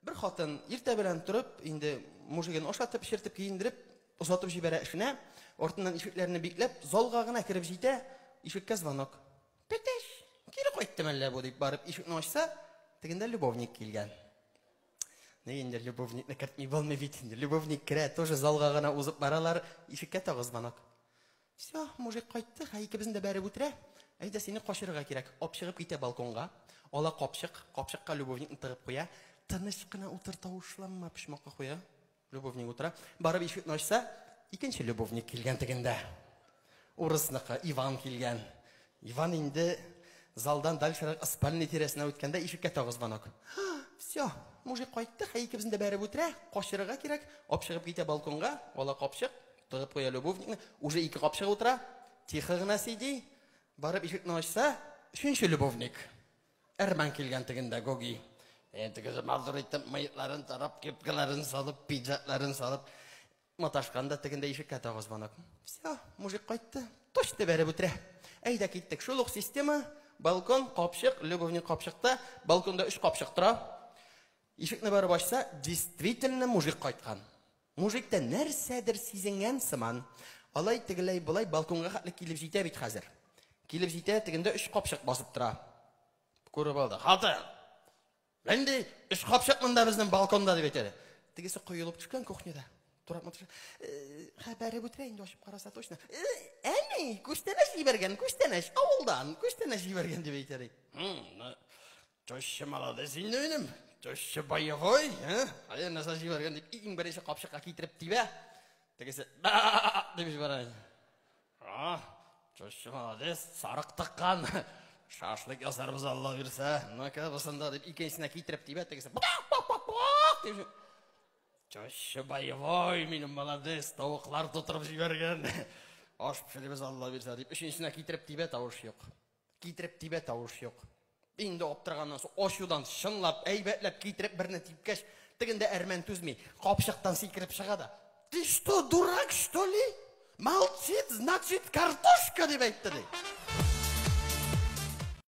Bir хатын иртә белән торып, инде мужигын ашатып, пешертеп, киендереп, озатып җибәрә эшенә, артыннан ишекләрне бикләп, залга гына киреп җитә, ишеккә звонок. Тәтәш, кире кайттым әллә бу дип барып ишекне ачса, тегендә любовник килгән. Нигендер любовникны кертми булмый бит инде. Любовник керә, тоже залга гына узып баралар, ишеккә тагы звонок. Всё, мужик кайтты, икебезне дә бәреп үтерә. Әйдә сине качырырга кирәк. Ап чыгып китә балконга. Ала капчык, капчыкка любовникны тыгып куя. Тыныч кына утыр, тавышланма, пишмакка куя. Любовник утыра. Барып ишекне ачса, икенче любовник килгән тегендә. Урысныкы Иван килгән. Иван инде залдан дальшерак спальня тирәсенә үткәндә ишеккә тагы звонок. Всё, мужик кайтты, икебезне дә бәреп үтерә. Качырырга кирәк. Ап чыгып китә балконга. Ала капчык, тыгып куя любовникны. Уже ике капчык утыра. Тихо гына сиди. Барып ишекне ачса, üçüncü любовник. Әрмән килгән тегендә Гоги. Теге мазур итеп, мыйыкларын тарап, кепкаларын салып, пиджакларын салып, маташканда тегендә ишеккә тагы звонок. Всё, мужик кайтты. Точно бәреп үтерә. Әйдә киттек. Шул ук система. Балкон, капчык, любовник капчыкта, балконда 3 капчык тора. Ишекне барып ачса, действительно мужик кайткан. Мужикта нәрсәдер сизенгән сыман. Алай тегеләй булай балконга хәтле килеп җитә бит хәзер. Килеп җитә, тегендә 3 капчык басып тора. Күреп алды. Хатын. Инде 3 капчык монда безнең балконда дип әйтә. Тегесе коелып төшкән кухняда. Турап матыш. Хәбәре бүтә инде ачып караса точно. Әни, күстәнәш җибәргән, күстәнәш авылдан, күстәнәш җибәргән дип әйтә. Тошчы молодец инде минем. Тошчы боевой, Ая нәрсә җибәргән дип иң беренче капчыкка китереп тибә. Тегесе дип җибәрә. Тошчы молодец, сарык тыккан. Шашлык ясарбыз Алла бирсә. Нака бусында дип икенчесенә китереп тибә. Тегесе дип. Тошчы боевой, минем молодец, тавыклар тутырып җибәргән. Аш пешеребез Алла бирсә дип өченчесенә китереп тибә, тавыш юк. Китереп тибә, тавыш юк. Инде аптыраганнан соң ачудан шынлап, әйбәтләп китереп берне типкәч, тегендә әрмән түзми, капчыктан сикереп чыга да. Ты что, дурак, что ли? Молчит, значит, картошка дип әйтте ди.